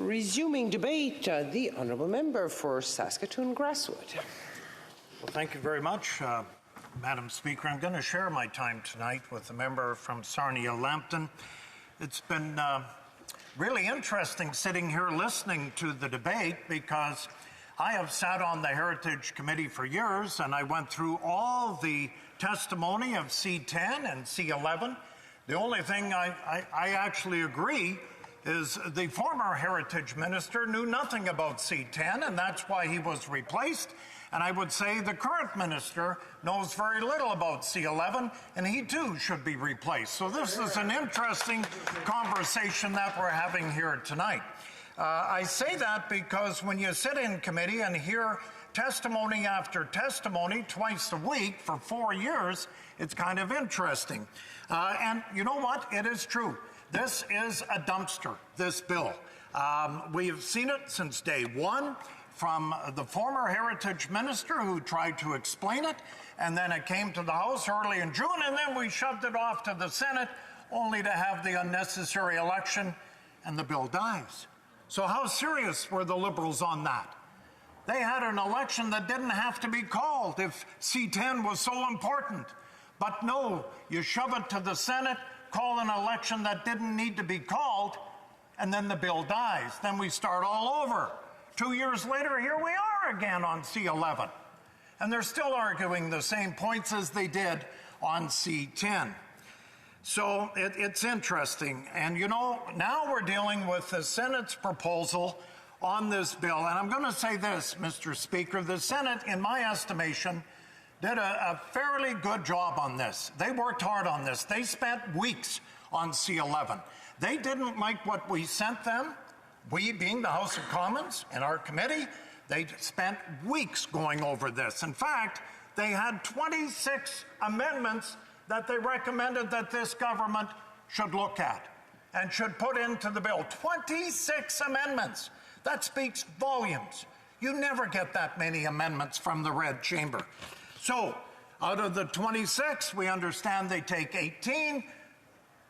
Resuming debate, the Honourable Member for Saskatoon-Grasswood. Well, thank you very much, Madam Speaker. I'm going to share my time tonight with the member from Sarnia-Lambton. It's been really interesting sitting here listening to the debate because I have sat on the Heritage Committee for years and I went through all the testimony of C-10 and C-11. The only thing I actually agree is the former Heritage Minister knew nothing about C-10, and that's why he was replaced. And I would say the current minister knows very little about C-11, and he too should be replaced. So this is an interesting conversation that we're having here tonight. I say that because when you sit in committee and hear testimony after testimony twice a week for 4 years, it's kind of interesting. And you know what? It is true. This is a dumpster, this bill. We have seen it since day one from the former Heritage Minister who tried to explain it, and then it came to the House early in June, and then we shoved it off to the Senate only to have the unnecessary election, and the bill dies. So how serious were the Liberals on that? They had an election that didn't have to be called if C-10 was so important. But no, you shove it to the Senate, call an election that didn't need to be called, and then the bill dies. Then we start all over. 2 years later, here we are again on C-11. And they're still arguing the same points as they did on C-10. So it's interesting. And you know, now we're dealing with the Senate's proposal on this bill. And I'm going to say this, Mr. Speaker, the Senate, in my estimation, did a fairly good job on this. They worked hard on this. They spent weeks on C-11. They didn't like what we sent them. We, being the House of Commons and our committee, they spent weeks going over this. In fact, they had 26 amendments that they recommended that this government should look at and should put into the bill. 26 amendments. That speaks volumes. You never get that many amendments from the Red Chamber. So, out of the 26, we understand they take 18,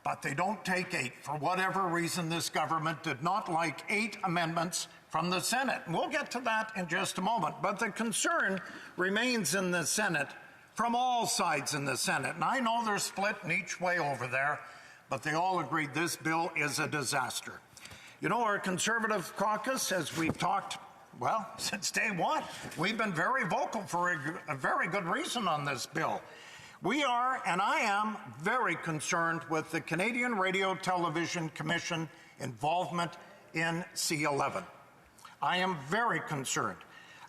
but they don't take 8. For whatever reason, this government did not like 8 amendments from the Senate. And we'll get to that in just a moment. But the concern remains in the Senate from all sides in the Senate. And I know they're split in each way over there, but they all agreed this bill is a disaster. You know, our Conservative caucus, as we've talked, well, since day one, we've been very vocal for a very good reason on this bill. We are, and I am, very concerned with the Canadian Radio Television Commission involvement in C-11. I am very concerned.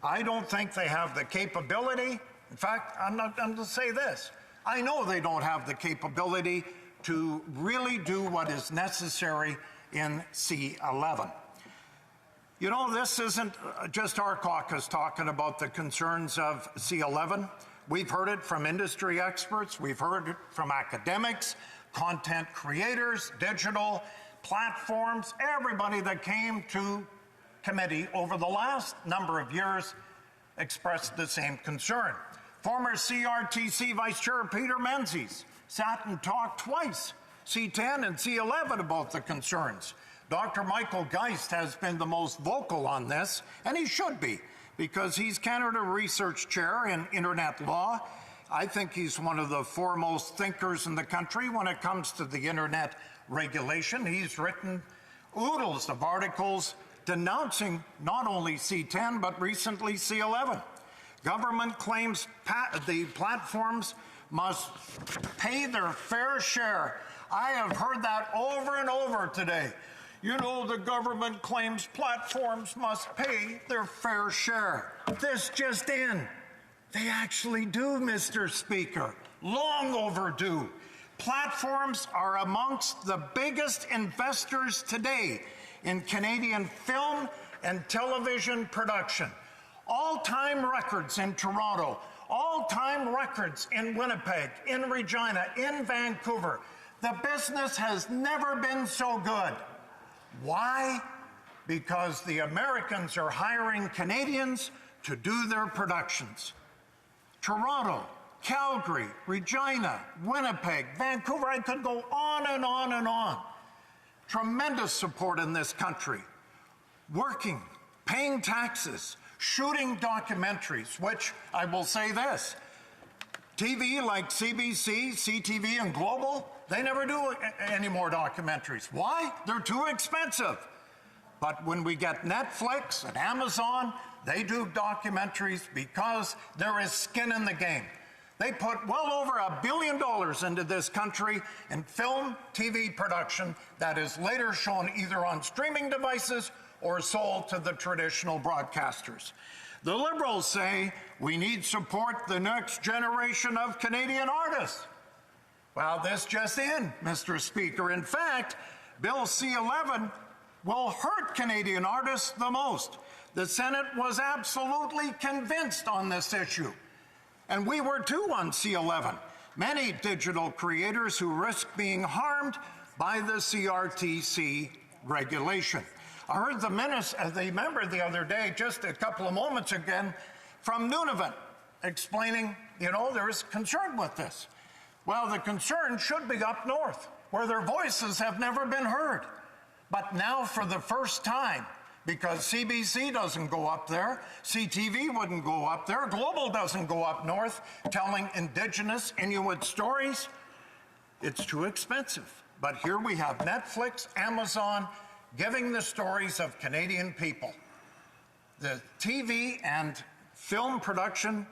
I don't think they have the capability. In fact, I'm going to say this. I know they don't have the capability to really do what is necessary in C-11. You know, this isn't just our caucus talking about the concerns of C-11. We've heard it from industry experts. We've heard it from academics, content creators, digital platforms, everybody that came to committee over the last number of years expressed the same concern. Former CRTC Vice Chair Peter Menzies sat and talked twice, C-10 and C-11, about the concerns. Dr. Michael Geist has been the most vocal on this, and he should be, because he's Canada Research Chair in Internet Law. I think he's one of the foremost thinkers in the country when it comes to the Internet regulation. He's written oodles of articles denouncing not only C-10, but recently C-11. Government claims the platforms must pay their fair share. I have heard that over and over today. You know, the government claims platforms must pay their fair share. This just in. They actually do, Mr. Speaker. Long overdue. Platforms are amongst the biggest investors today in Canadian film and television production. All-time records in Toronto, all-time records in Winnipeg, in Regina, in Vancouver. The business has never been so good. Why? Because the Americans are hiring Canadians to do their productions. Toronto, Calgary, Regina, Winnipeg, Vancouver, I could go on and on and on. Tremendous support in this country. working, paying taxes, shooting documentaries, which I will say this, TV like CBC, CTV, and Global, they never do any more documentaries. Why? They're too expensive. But when we get Netflix and Amazon, they do documentaries because there is skin in the game. They put well over $1 billion into this country in film, TV production that is later shown either on streaming devices or sold to the traditional broadcasters. The Liberals say we need support the next generation of Canadian artists. Well, this just in, Mr. Speaker. In fact, Bill C-11 will hurt Canadian artists the most. The Senate was absolutely convinced on this issue. And we were too on C-11. Many digital creators who risk being harmed by the CRTC regulation. I heard the member the other day, just a couple of moments ago, from Nunavut, explaining, there's concern with this. Well, the concern should be up north, where their voices have never been heard. But now, for the first time, because CBC doesn't go up there, CTV wouldn't go up there, Global doesn't go up north, telling Indigenous Inuit stories, it's too expensive. But here we have Netflix, Amazon, giving the stories of Canadian people. The TV and film production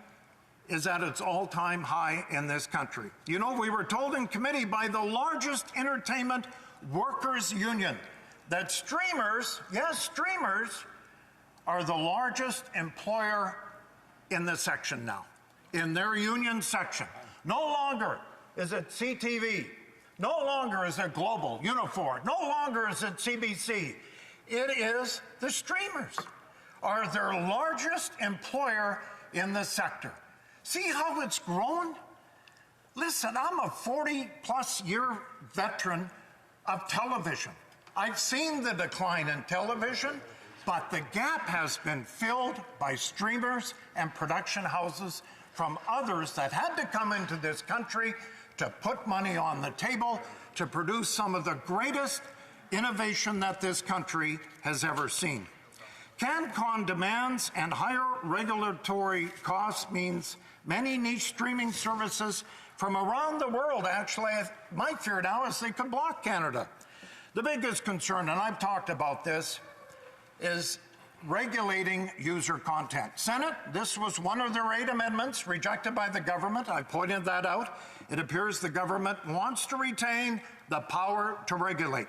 is at its all-time high in this country. We were told in committee by the largest entertainment workers' union that streamers, yes, streamers, are the largest employer in the section now, in their union section. No longer is it CTV. No longer is it Global, Unifor. No longer is it CBC. It is the streamers are their largest employer in the sector. See how it's grown? Listen, I'm a 40-plus year veteran of television. I've seen the decline in television, but the gap has been filled by streamers and production houses from others that had to come into this country to put money on the table to produce some of the greatest innovation that this country has ever seen. CanCon demands and higher regulatory costs means many niche streaming services from around the world, actually, my fear now is they could block Canada. The biggest concern, and I've talked about this, is regulating user content. Senate, this was one of their 8 amendments rejected by the government. I pointed that out. It appears the government wants to retain the power to regulate.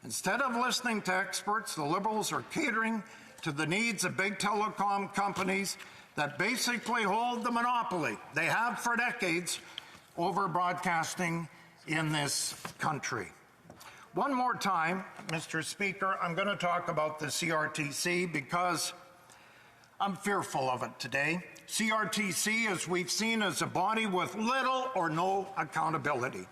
Instead of listening to experts, the Liberals are catering to the needs of big telecom companies that basically hold the monopoly. They have for decades over broadcasting in this country. One more time, Mr. Speaker, I'm going to talk about the CRTC because I'm fearful of it today. CRTC, as we've seen, is a body with little or no accountability.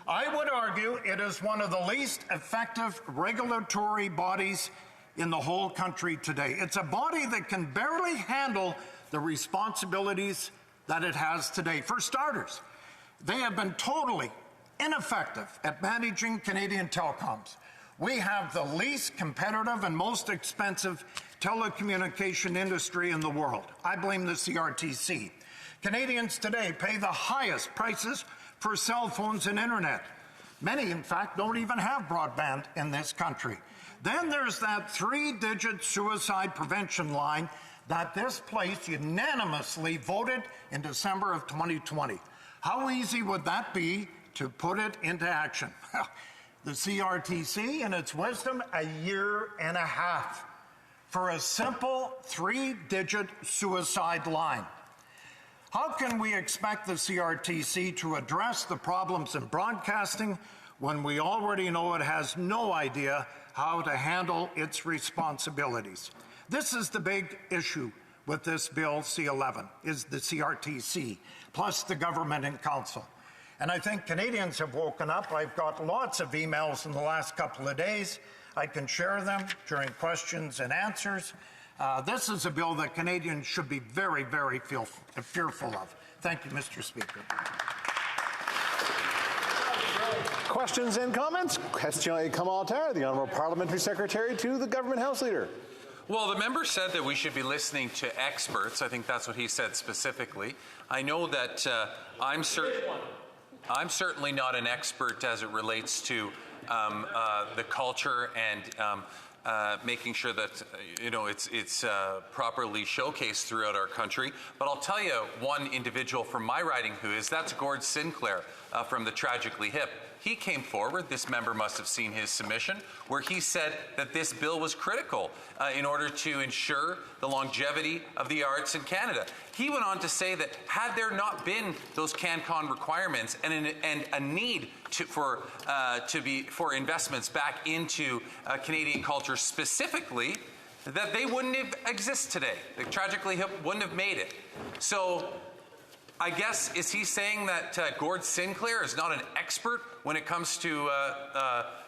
I would argue it is one of the least effective regulatory bodies in the whole country today. It's a body that can barely handle the responsibilities that it has today. For starters, they have been totally ineffective at managing Canadian telecoms. We have the least competitive and most expensive telecommunication industry in the world. I blame the CRTC. Canadians today pay the highest prices for cell phones and internet. Many, in fact, don't even have broadband in this country. Then there's that 3-digit suicide prevention line that this place unanimously voted in December of 2020. How easy would that be to put it into action? The CRTC, in its wisdom, 1.5 years for a simple 3-digit suicide line. How can we expect the CRTC to address the problems in broadcasting when we already know it has no idea how to handle its responsibilities? This is the big issue with this bill C-11, is the CRTC, plus the government and council. And I think Canadians have woken up. I've got lots of emails in the last couple of days. I can share them during questions and answers. This is a bill that Canadians should be very, very fearful of. Thank you, Mr. Speaker. Questions and comments? Question et commentaire, the Honourable Parliamentary Secretary to the Government House Leader. Well, the member said that we should be listening to experts. I think that's what he said specifically. I know that I'm certainly not an expert as it relates to the culture and making sure that it's properly showcased throughout our country. But I'll tell you one individual from my riding who is. That's Gord Sinclair from the Tragically Hip. He came forward, this member must have seen his submission, where he said that this bill was critical in order to ensure the longevity of the arts in Canada. He went on to say that had there not been those CanCon requirements and a need for investments back into Canadian culture specifically, that they wouldn't have exist today. The Tragically Hip wouldn't have made it. So I guess, is he saying that Gord Sinclair is not an expert when it comes to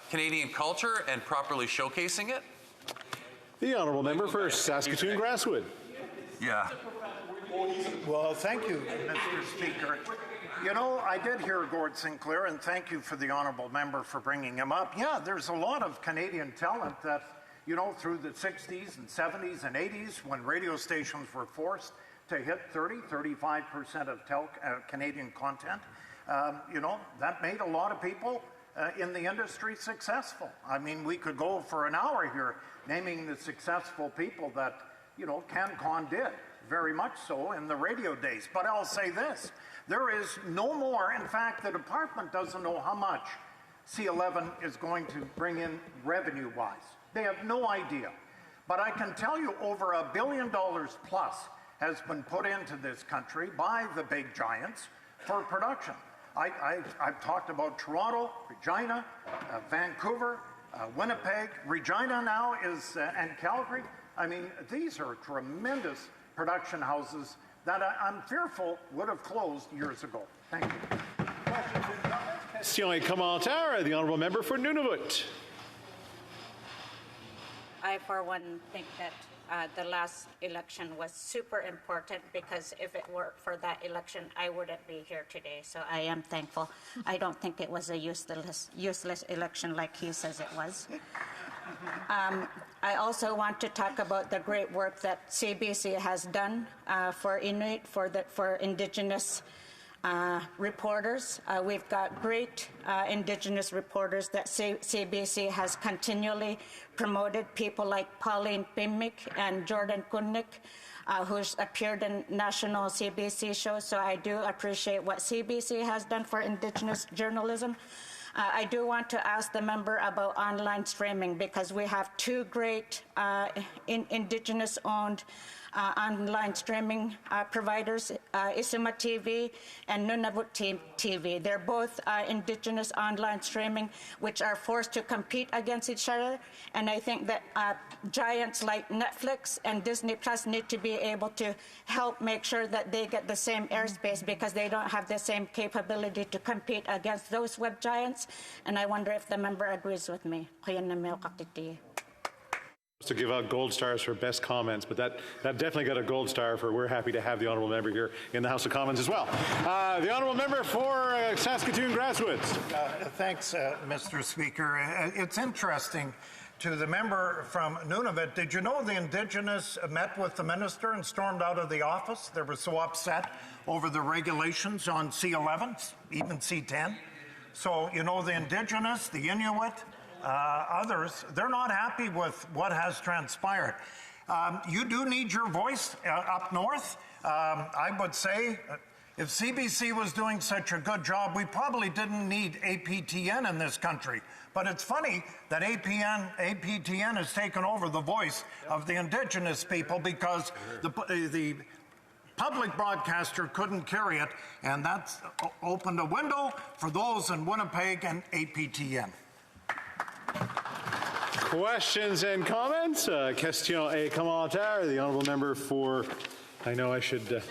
Canadian culture and properly showcasing it? The Honourable Member for Saskatoon Grasswood. Yeah. Well, thank you, Mr. Speaker. You know, I did hear Gord Sinclair, and thank you for the Honourable Member for bringing him up. Yeah, there's a lot of Canadian talent that, through the 60s and 70s and 80s, when radio stations were forced to hit 35% of Canadian content, that made a lot of people in the industry successful. I mean, we could go for an hour here naming the successful people that, CanCon did, very much so in the radio days. But I'll say this, there is no more, in fact, the department doesn't know how much C-11 is going to bring in revenue-wise. They have no idea. But I can tell you over $1 billion plus has been put into this country by the big giants for production. I've talked about Toronto, Regina, Vancouver, Winnipeg, Regina now is, and Calgary. I mean, these are tremendous production houses that I'm fearful would have closed years ago. Thank you. Question et commentaire, the Honourable Member for Nunavut. I, for one, think that the last election was super important, because if it weren't for that election, I wouldn't be here today. So I am thankful. I don't think it was a useless election like he says it was. I also want to talk about the great work that CBC has done for Inuit, for Indigenous reporters. We've got great Indigenous reporters that CBC has continually promoted, people like Pauline Pimmick and Jordan Kunnick, who's appeared in national CBC shows. So I do appreciate what CBC has done for Indigenous journalism. I do want to ask the member about online streaming, because we have two great Indigenous-owned online streaming providers, Isuma TV and Nunavut TV. They're both Indigenous online streaming, which are forced to compete against each other. And I think that giants like Netflix and Disney Plus need to be able to help make sure that they get the same airspace, because they don't have the same capability to compete against those web giants. And I wonder if the member agrees with me. To give out gold stars for best comments, but that definitely got a gold star for we're happy to have the Honourable Member here in the House of Commons as well. The Honourable Member for Saskatoon Grasswoods. Thanks, Mr. Speaker. It's interesting to the member from Nunavut. Did you know the Indigenous met with the minister and stormed out of the office? They were so upset over the regulations on C-11, even C-10. So, the Indigenous, the Inuit, others, they're not happy with what has transpired. You do need your voice up north. I would say if CBC was doing such a good job, we probably didn't need APTN in this country. But it's funny that APTN has taken over the voice of the Indigenous people, because the public broadcaster couldn't carry it, and that's opened a window for those in Winnipeg and APTN. Questions and comments? Question et commentaire. The Honourable Member for, I know I should,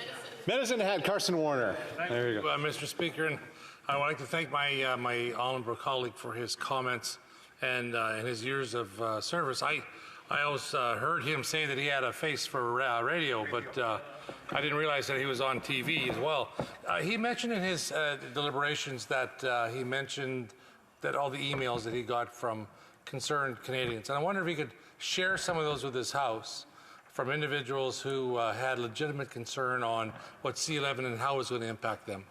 Medicine Hat, Carson Warner. There you go. Mr. Speaker, and I would like to thank my honourable colleague for his comments and his years of service. I always heard him say that he had a face for radio, but I didn't realize that he was on TV as well. He mentioned in his deliberations that he mentioned all the emails that he got from concerned Canadians. And I wonder if he could share some of those with his House from individuals who had legitimate concern on what C-11 and how it's going to impact them.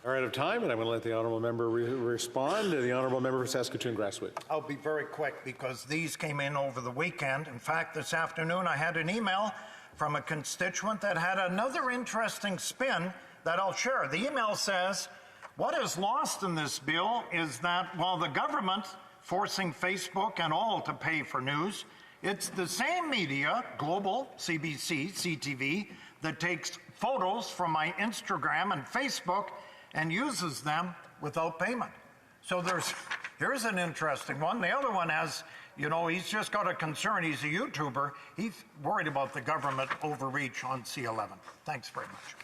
We're out of time, and I'm going to let the honourable member respond. The honourable member for Saskatoon-Grasswood. I'll be very quick because these came in over the weekend. In fact, this afternoon I had an email from a constituent that had another interesting spin that I'll share. The email says, what is lost in this bill is that while the government forcing Facebook and all to pay for news, it's the same media, Global, CBC, CTV, that takes photos from my Instagram and Facebook and uses them without payment. So here's an interesting one. The other one has, he's just got a concern. He's a YouTuber. He's worried about the government overreach on C-11. Thanks very much.